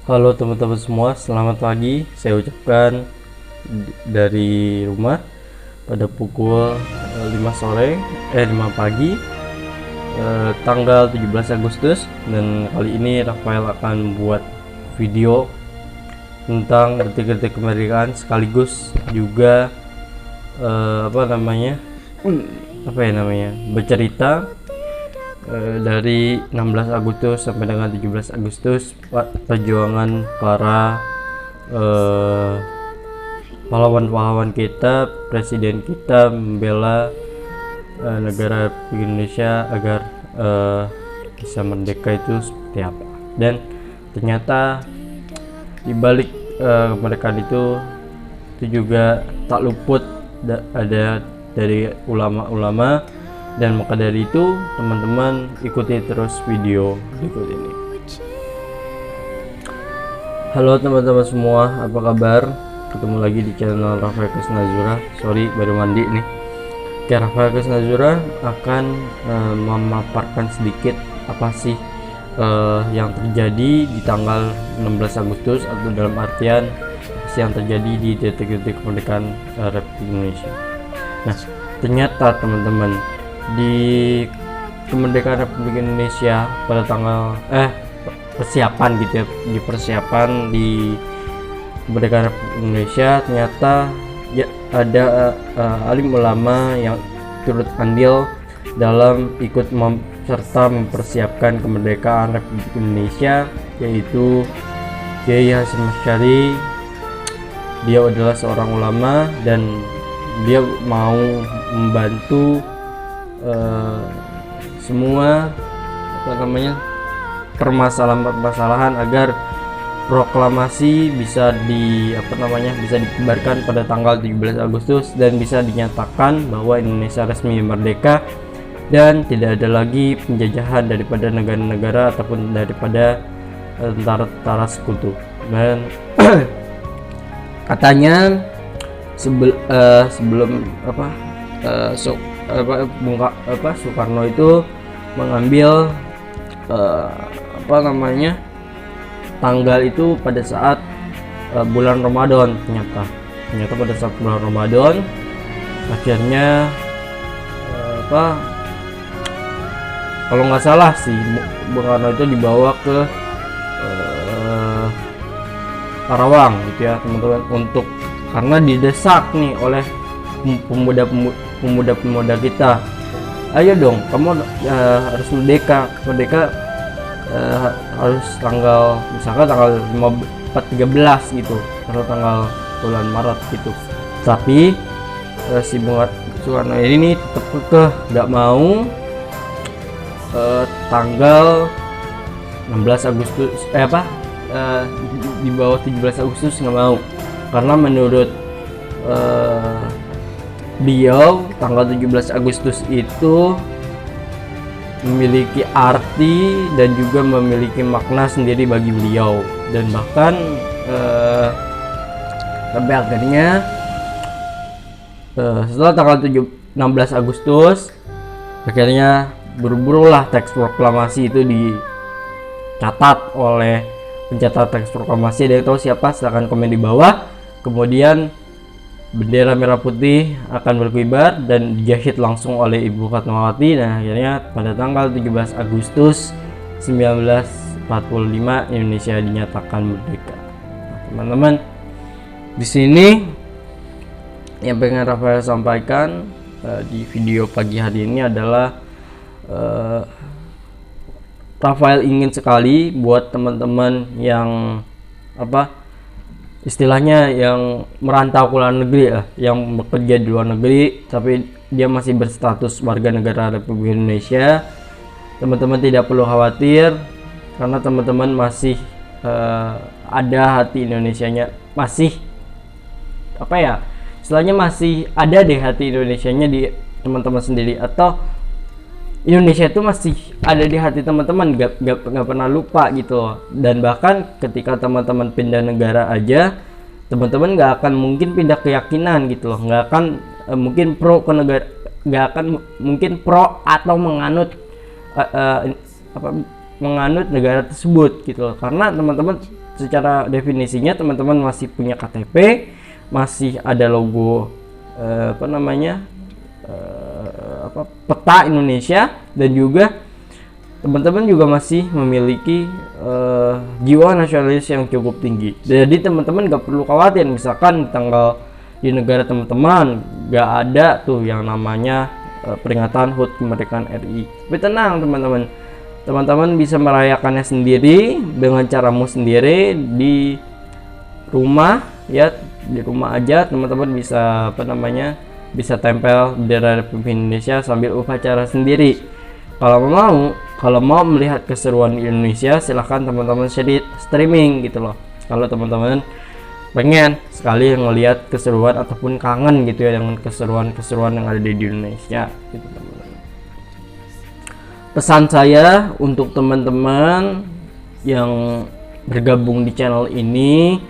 Halo teman-teman semua, selamat pagi. Saya ucapkan dari rumah pada pukul 5 sore, 5 pagi, tanggal 17 Agustus. Dan kali ini Rafael akan membuat video tentang detik-detik kemerdekaan, sekaligus juga bercerita dari 16 Agustus sampai dengan 17 Agustus perjuangan para pahlawan-pahlawan kita, presiden kita membela negara Indonesia agar bisa merdeka itu seperti apa. Dan ternyata di balik kemerdekaan itu juga tak luput ada dari ulama-ulama. Dan maka dari itu teman-teman ikuti terus video berikut ini. Halo teman-teman semua, apa kabar? Ketemu lagi di channel Rafael Krisnazura. Sorry baru mandi nih. Oke, Rafael Krisnazura akan memaparkan sedikit apa sih yang terjadi di tanggal 16 Agustus, atau dalam artian yang terjadi di detik-detik kemerdekaan Republik Indonesia. Nah, ternyata teman-teman, di kemerdekaan Republik Indonesia pada tanggal persiapan gitu ya, di persiapan di kemerdekaan Republik Indonesia, ternyata ya ada alim ulama yang turut andil dalam ikut serta mempersiapkan kemerdekaan Republik Indonesia, yaitu Kiai Hasyim Asy'ari. Dia adalah seorang ulama dan dia mau membantu semua permasalahan-permasalahan agar proklamasi bisa dikibarkan pada tanggal 17 Agustus dan bisa dinyatakan bahwa Indonesia resmi merdeka dan tidak ada lagi penjajahan daripada negara-negara ataupun daripada tentara-tentara sekutu. Dan katanya sebelum Soekarno itu mengambil tanggal itu pada saat bulan Ramadan. Ternyata pada saat bulan Ramadan akhirnya kalau nggak salah sih Bung Karno itu dibawa ke Karawang gitu ya teman-teman, untuk karena didesak nih oleh pemuda-pemuda kita, ayo dong kamu harus merdeka harus misalkan tanggal 13 gitu, atau tanggal bulan Maret gitu. Tapi si Bung Soekarno ini tetap nggak mau tanggal 16 Agustus di bawah 17 Agustus nggak mau, karena menurut beliau tanggal 17 Agustus itu memiliki arti dan juga memiliki makna sendiri bagi beliau. Dan bahkan sampai akhirnya setelah tanggal 16 Agustus akhirnya buru-burulah teks proklamasi itu dicatat oleh pencatat teks proklamasi. Ada yang tahu siapa? Silahkan komen di bawah. Kemudian bendera merah putih akan berkibar dan dijahit langsung oleh Ibu Fatmawati. Nah, akhirnya pada tanggal 17 Agustus 1945 Indonesia dinyatakan merdeka. Nah, teman-teman, di sini yang pengen Rafael sampaikan di video pagi hari ini adalah Rafael ingin sekali buat teman-teman yang istilahnya yang merantau ke luar negeri ya, yang bekerja di luar negeri tapi dia masih berstatus warga negara Republik Indonesia. Teman-teman tidak perlu khawatir, karena teman-teman masih ada hati Indonesianya, masih istilahnya masih ada deh hati Indonesianya di teman-teman sendiri, atau Indonesia itu masih ada di hati teman-teman, gak pernah lupa gitu. Dan bahkan ketika teman-teman pindah negara aja, teman-teman gak akan mungkin pindah keyakinan gitu loh, gak akan mungkin pro ke negara, gak akan mungkin pro atau menganut menganut negara tersebut gitu loh. Karena teman-teman secara definisinya teman-teman masih punya KTP, masih ada logo peta Indonesia, dan juga teman-teman juga masih memiliki jiwa nasionalis yang cukup tinggi. Jadi teman-teman gak perlu khawatir misalkan tanggal di negara teman-teman gak ada tuh yang namanya peringatan HUT kemerdekaan RI. Tapi tenang teman-teman, teman-teman bisa merayakannya sendiri dengan caramu sendiri di rumah ya, di rumah aja teman-teman bisa bisa tempel bendera Republik Indonesia sambil upacara sendiri. Kalau mau melihat keseruan di Indonesia, silahkan teman-teman streaming gitu loh. Kalau teman-teman pengen sekali ngelihat keseruan ataupun kangen gitu ya dengan keseruan yang ada di Indonesia gitu teman-teman. Pesan saya untuk teman-teman yang bergabung di channel ini,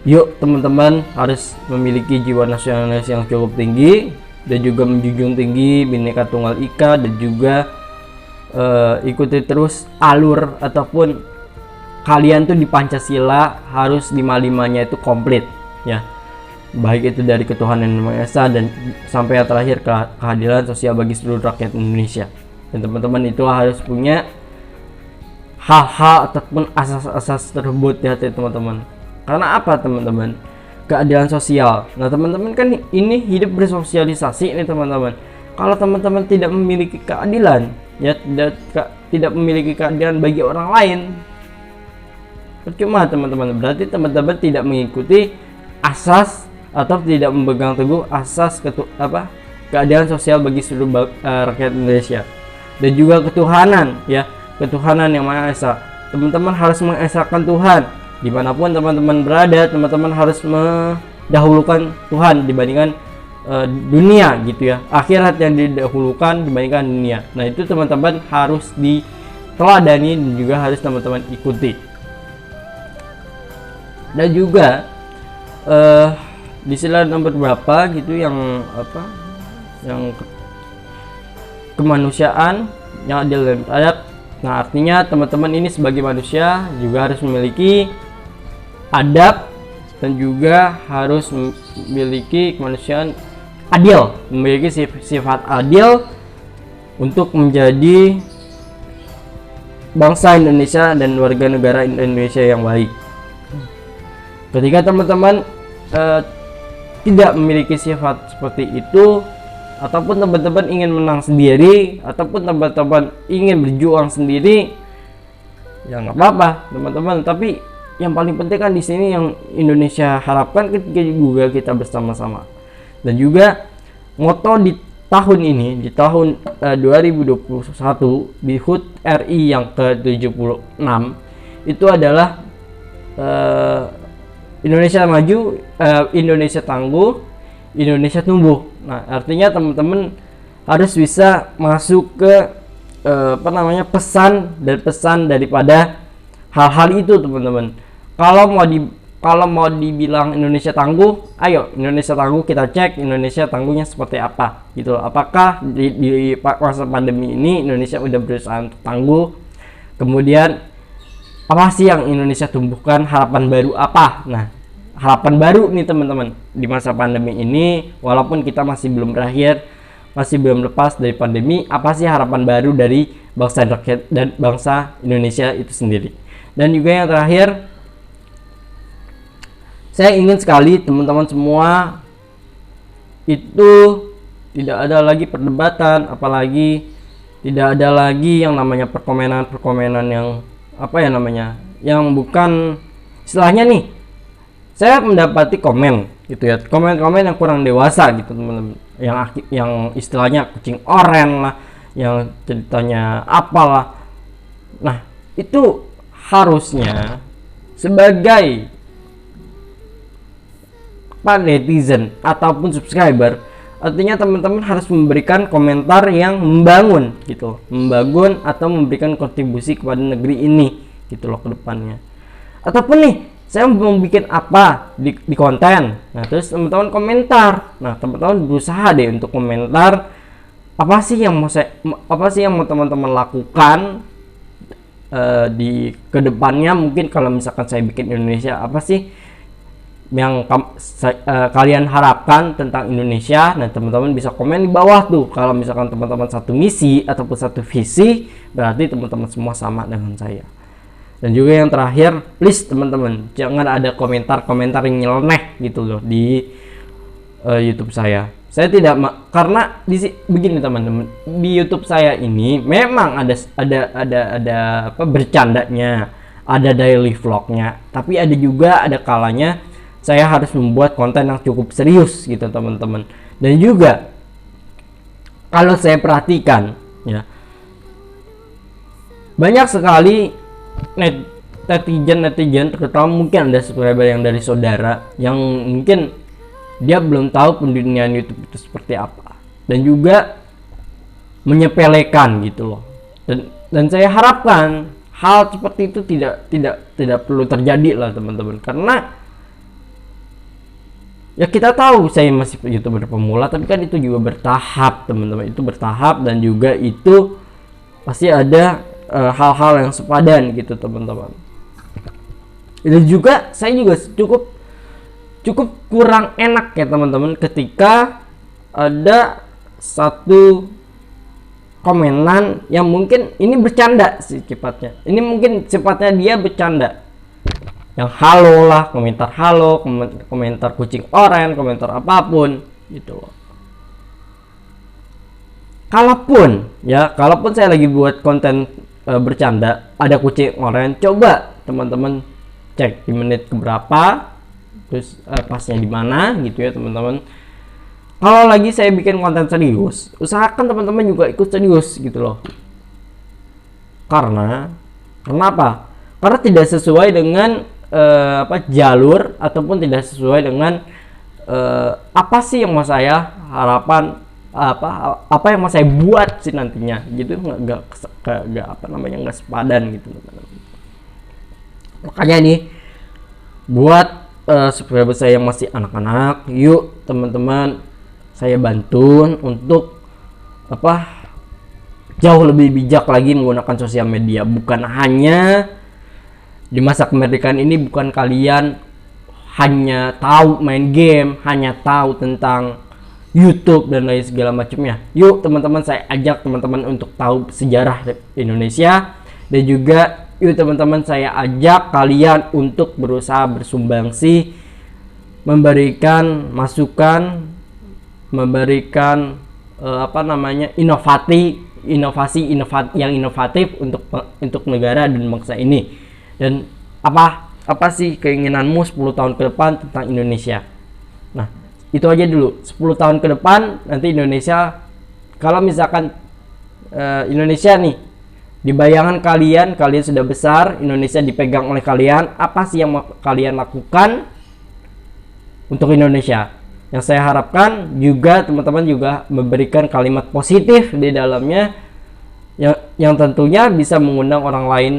yuk teman-teman harus memiliki jiwa nasionalis yang cukup tinggi dan juga menjunjung tinggi Bhinneka Tunggal Ika, dan juga ikuti terus alur ataupun kalian tuh di Pancasila harus 5-5-nya itu komplit ya, baik itu dari ketuhanan yang Maha Esa dan sampai yang terakhir keadilan sosial bagi seluruh rakyat Indonesia. Dan teman-teman itu harus punya hal-hal ataupun asas-asas tersebut ya teman-teman. Karena apa teman-teman? Keadilan sosial. Nah teman-teman kan ini hidup bersosialisasi ini teman-teman. Kalau teman-teman tidak memiliki keadilan ya, tidak memiliki keadilan bagi orang lain, percuma teman-teman. Berarti teman-teman tidak mengikuti asas atau tidak memegang teguh asas keadilan sosial bagi seluruh rakyat Indonesia, dan juga ketuhanan ya, ketuhanan yang Maha Esa. Teman-teman harus mengesahkan Tuhan dimanapun teman-teman berada. Teman-teman harus mendahulukan Tuhan dibandingkan dunia gitu ya, akhirat yang didahulukan dibandingkan dunia. Nah itu teman-teman harus diteladani dan juga harus teman-teman ikuti. Dan juga di sila nomor berapa gitu yang kemanusiaan yang adil dan beradab. Nah artinya teman-teman ini sebagai manusia juga harus memiliki adab dan juga harus memiliki kemanusiaan adil, memiliki sifat adil untuk menjadi bangsa Indonesia dan warga negara Indonesia yang baik. Ketika teman-teman tidak memiliki sifat seperti itu, ataupun teman-teman ingin menang sendiri, ataupun teman-teman ingin berjuang sendiri, ya nggak apa-apa teman-teman. Tapi yang paling penting kan di sini yang Indonesia harapkan ketika juga kita bersama-sama. Dan juga moto di tahun ini, di tahun 2021 di HUT RI yang ke-76 itu adalah Indonesia maju, Indonesia tangguh, Indonesia tumbuh. Nah artinya teman-teman harus bisa masuk ke pesan daripada hal-hal itu teman-teman. Kalau mau dibilang Indonesia tangguh, ayo Indonesia tangguh, kita cek Indonesia tangguhnya seperti apa gitu. Apakah di masa pandemi ini Indonesia udah berusaha untuk tangguh? Kemudian apa sih yang Indonesia tumbuhkan? Harapan baru apa? Nah harapan baru nih teman-teman di masa pandemi ini, walaupun kita masih belum berakhir, masih belum lepas dari pandemi, apa sih harapan baru dari bangsa rakyat dan bangsa Indonesia itu sendiri? Dan juga yang terakhir, saya ingin sekali teman-teman semua itu tidak ada lagi perdebatan, apalagi tidak ada lagi yang namanya perkomenan yang yang bukan istilahnya nih. Saya mendapati komen gitu ya, komen-komen yang kurang dewasa gitu teman-teman, yang istilahnya kucing oren lah, yang ceritanya apalah. Nah itu harusnya sebagai netizen ataupun subscriber, artinya teman-teman harus memberikan komentar yang membangun gitu, membangun atau memberikan kontribusi kepada negeri ini gitu loh ke depannya. Ataupun nih saya mau bikin apa di konten, nah terus teman-teman komentar, nah teman-teman berusaha deh untuk komentar apa sih yang mau teman-teman lakukan di kedepannya mungkin kalau misalkan saya bikin Indonesia, apa sih yang kalian harapkan tentang Indonesia. Nah, teman-teman bisa komen di bawah tuh. Kalau misalkan teman-teman satu misi ataupun satu visi, berarti teman-teman semua sama dengan saya. Dan juga yang terakhir, please teman-teman, jangan ada komentar-komentar yang nyeleneh gitu loh di YouTube saya. Saya tidak karena begini teman-teman, di YouTube saya ini memang ada apa bercandanya, ada daily vlognya, tapi ada kalanya saya harus membuat konten yang cukup serius gitu teman-teman. Dan juga kalau saya perhatikan ya, banyak sekali netizen terutama mungkin ada subscriber yang dari saudara yang mungkin dia belum tahu penduniaan YouTube itu seperti apa, dan juga menyepelekan gitu loh. Dan saya harapkan hal seperti itu tidak perlu terjadi lah teman-teman, karena ya kita tahu saya masih YouTuber pemula, tapi kan itu juga bertahap teman-teman, itu bertahap, dan juga itu pasti ada hal-hal yang sepadan gitu teman-teman. Dan juga saya juga cukup kurang enak ya teman-teman ketika ada satu komenan yang mungkin ini bercanda sih sifatnya. Ini mungkin sifatnya dia bercanda. Yang halo lah, komentar halo, komentar kucing oren, komentar apapun gitu loh. Kalaupun saya lagi buat konten bercanda, ada kucing oren, coba teman-teman cek di menit keberapa, terus pasnya di mana gitu ya teman-teman. Kalau lagi saya bikin konten serius, usahakan teman-teman juga ikut serius gitu loh. Kenapa? Karena tidak sesuai dengan jalur, ataupun tidak sesuai dengan apa sih yang mau saya harapan, apa yang mau saya buat sih nantinya gitu. Nggak sepadan gitu teman-teman. Makanya nih buat subscriber saya yang masih anak-anak, yuk teman-teman, saya bantu untuk jauh lebih bijak lagi menggunakan sosial media. Bukan hanya di masa kemerdekaan ini, bukan kalian hanya tahu main game, hanya tahu tentang YouTube dan lain segala macamnya. Yuk teman-teman, saya ajak teman-teman untuk tahu sejarah Indonesia, dan juga yuk teman-teman, saya ajak kalian untuk berusaha bersumbangsi, memberikan masukan, memberikan inovasi yang inovatif untuk negara dan bangsa ini. Dan apa sih keinginanmu 10 tahun ke depan tentang Indonesia? Nah, itu aja dulu. 10 tahun ke depan nanti Indonesia, kalau misalkan Indonesia nih di bayangan kalian sudah besar, Indonesia dipegang oleh kalian, apa sih yang mau kalian lakukan untuk Indonesia? Yang saya harapkan juga teman-teman juga memberikan kalimat positif di dalamnya, yang tentunya bisa mengundang orang lain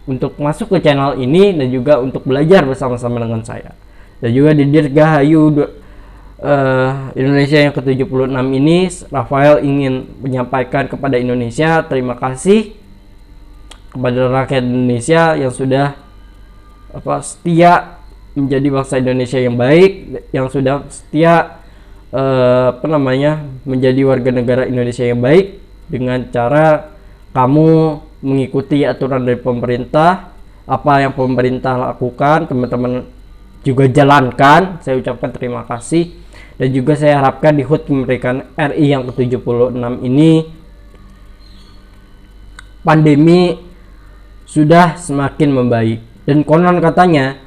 untuk masuk ke channel ini, dan juga untuk belajar bersama-sama dengan saya. Dan juga di Dirgahayu Indonesia yang ke-76 ini, Rafael ingin menyampaikan kepada Indonesia terima kasih kepada rakyat Indonesia yang sudah setia menjadi bangsa Indonesia yang baik, yang sudah setia menjadi warga negara Indonesia yang baik, dengan cara kamu mengikuti aturan dari pemerintah. Apa yang pemerintah lakukan, teman-teman juga jalankan. Saya ucapkan terima kasih. Dan juga saya harapkan di HUT kemerdekaan RI yang ke-76 ini, pandemi sudah semakin membaik, dan konon katanya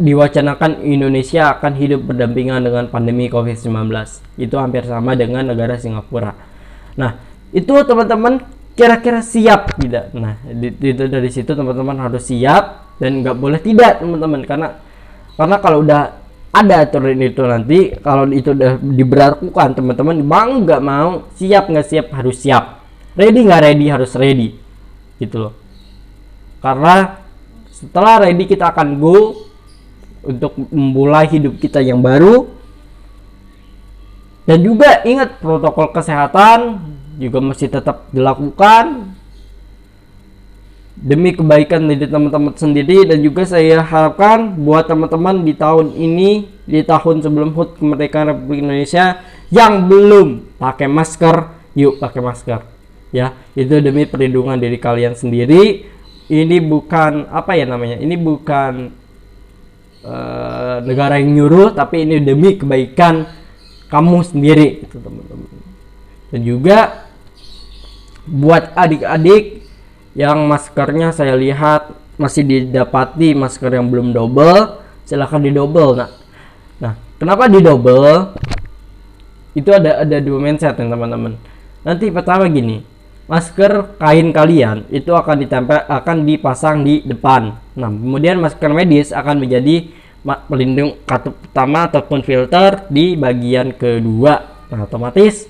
diwacanakan Indonesia akan hidup berdampingan dengan pandemi COVID-19. Itu hampir sama dengan negara Singapura. Nah, itu teman-teman kira-kira siap tidak? Nah, dari situ teman-teman harus siap, dan nggak boleh tidak teman-teman, karena kalau udah ada aturan itu, nanti kalau itu udah diberlakukan, teman-teman mau nggak mau, siap nggak siap harus siap, ready nggak ready harus ready gitu loh. Karena setelah ready kita akan go untuk memulai hidup kita yang baru. Dan juga ingat, protokol kesehatan juga masih tetap dilakukan. demi kebaikan dari teman-teman sendiri, dan juga saya harapkan buat teman-teman di tahun ini, di tahun sebelum HUT kemerdekaan Republik Indonesia yang belum pakai masker, yuk pakai masker ya. Itu demi perlindungan diri kalian sendiri. Ini bukan apa ya namanya, ini bukan negara yang nyuruh, tapi ini demi kebaikan kamu sendiri gitu teman-teman. Dan juga buat adik-adik yang maskernya saya lihat masih didapati masker yang belum double, silahkan didouble. Nah, kenapa didouble? Itu ada dua mindset ya teman-teman. Nanti pertama gini, masker kain kalian itu akan dipasang di depan. Nah, kemudian masker medis akan menjadi pelindung katup pertama ataupun filter di bagian kedua. Nah, otomatis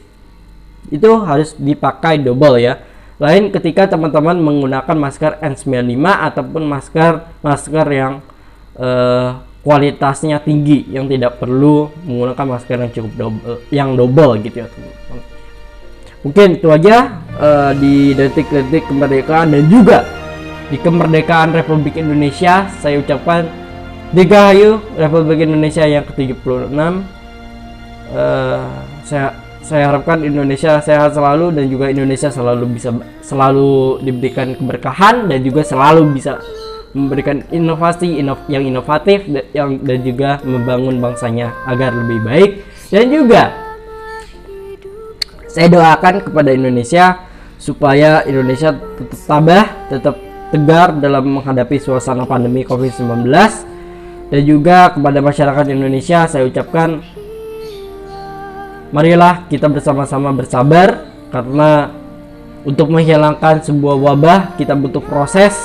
itu harus dipakai double ya. Lain ketika teman-teman menggunakan masker N95 ataupun masker yang kualitasnya tinggi, yang tidak perlu menggunakan masker yang cukup double gitu ya teman-teman. Mungkin itu aja di detik-detik kemerdekaan dan juga di kemerdekaan Republik Indonesia. Saya ucapkan Dirgahayu Republik Indonesia yang ke-76. Saya harapkan Indonesia sehat selalu, dan juga Indonesia selalu diberikan keberkahan, dan juga selalu bisa memberikan inovasi yang inovatif dan juga membangun bangsanya agar lebih baik. Dan juga saya doakan kepada Indonesia supaya Indonesia tetap tabah, tetap tegar dalam menghadapi suasana pandemi COVID-19. Dan juga kepada masyarakat Indonesia saya ucapkan, marilah kita bersama-sama bersabar, karena untuk menghilangkan sebuah wabah kita butuh proses.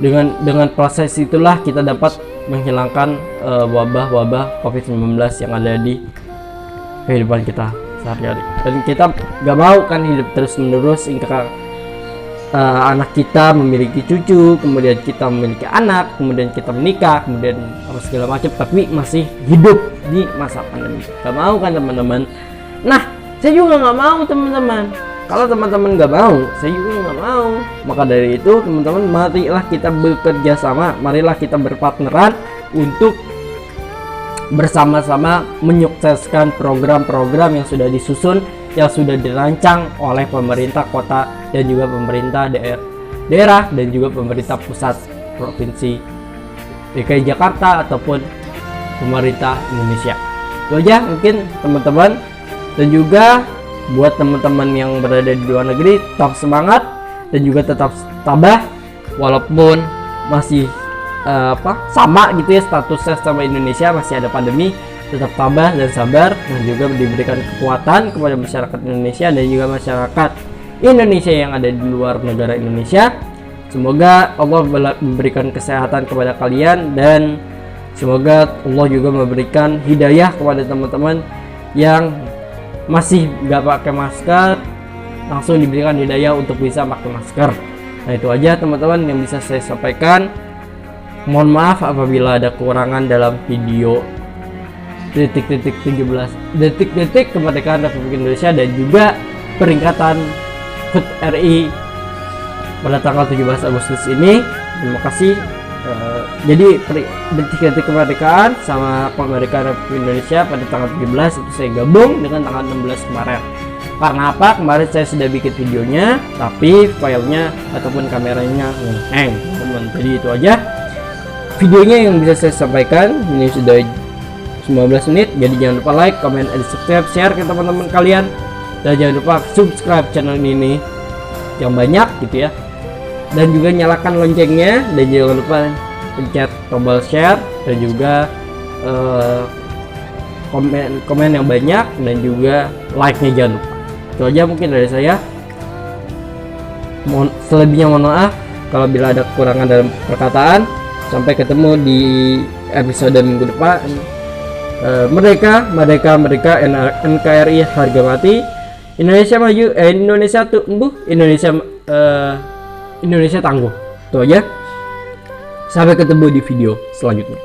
Dengan proses itulah kita dapat menghilangkan wabah-wabah COVID-19 yang ada di kehidupan kita sehari-hari. Dan kita gak mau kan hidup terus-menerus hingga anak kita memiliki cucu, kemudian kita memiliki anak, kemudian kita menikah, kemudian apa segala macam, tapi masih hidup di masa pandemi. Gak mau kan teman-teman? Nah, saya juga gak mau teman-teman. Kalau teman-teman gak mau, saya juga gak mau. Maka dari itu teman-teman, marilah kita bekerja sama, marilah kita berpartneran untuk bersama-sama menyukseskan program-program yang sudah disusun, yang sudah dirancang oleh pemerintah kota dan juga pemerintah daerah dan juga pemerintah pusat provinsi DKI Jakarta ataupun pemerintah Indonesia. Itu aja mungkin teman-teman. Dan juga buat teman-teman yang berada di luar negeri, tetap semangat dan juga tetap tabah walaupun masih sama gitu ya statusnya sama Indonesia, masih ada pandemi. Tetap tabah dan sabar, dan juga diberikan kekuatan kepada masyarakat Indonesia dan juga masyarakat Indonesia yang ada di luar negara Indonesia. Semoga Allah memberikan kesehatan kepada kalian, dan semoga Allah juga memberikan hidayah kepada teman-teman yang masih nggak pakai masker, langsung diberikan hidayah untuk bisa pakai masker. Nah, itu aja teman-teman yang bisa saya sampaikan. Mohon maaf apabila ada kekurangan dalam video detik-detik kemerdekaan Republik Indonesia dan juga peringatan HUT RI pada tanggal 17 Agustus ini. Terima kasih. Jadi detik-detik kemerdekaan sama kemerdekaan Republik Indonesia pada tanggal 17 itu saya gabung dengan tanggal 16 kemarin. Karena apa? Kemarin saya sudah bikin videonya, tapi filenya ataupun kameranya hang, teman. Jadi itu aja videonya yang bisa saya sampaikan. Ini sudah 19 menit, jadi jangan lupa like, comment, and subscribe, share ke teman-teman kalian, dan jangan lupa subscribe channel ini yang banyak gitu ya, dan juga nyalakan loncengnya, dan jangan lupa pencet tombol share dan juga komen yang banyak, dan juga like-nya jangan lupa. Itu aja mungkin dari saya. Selebihnya mohon maaf kalau bila ada kekurangan dalam perkataan. Sampai ketemu di episode minggu depan. Merdeka, NKRI harga mati, Indonesia maju, Indonesia tumbuh, Indonesia tangguh. Itu aja. Sampai ketemu di video selanjutnya.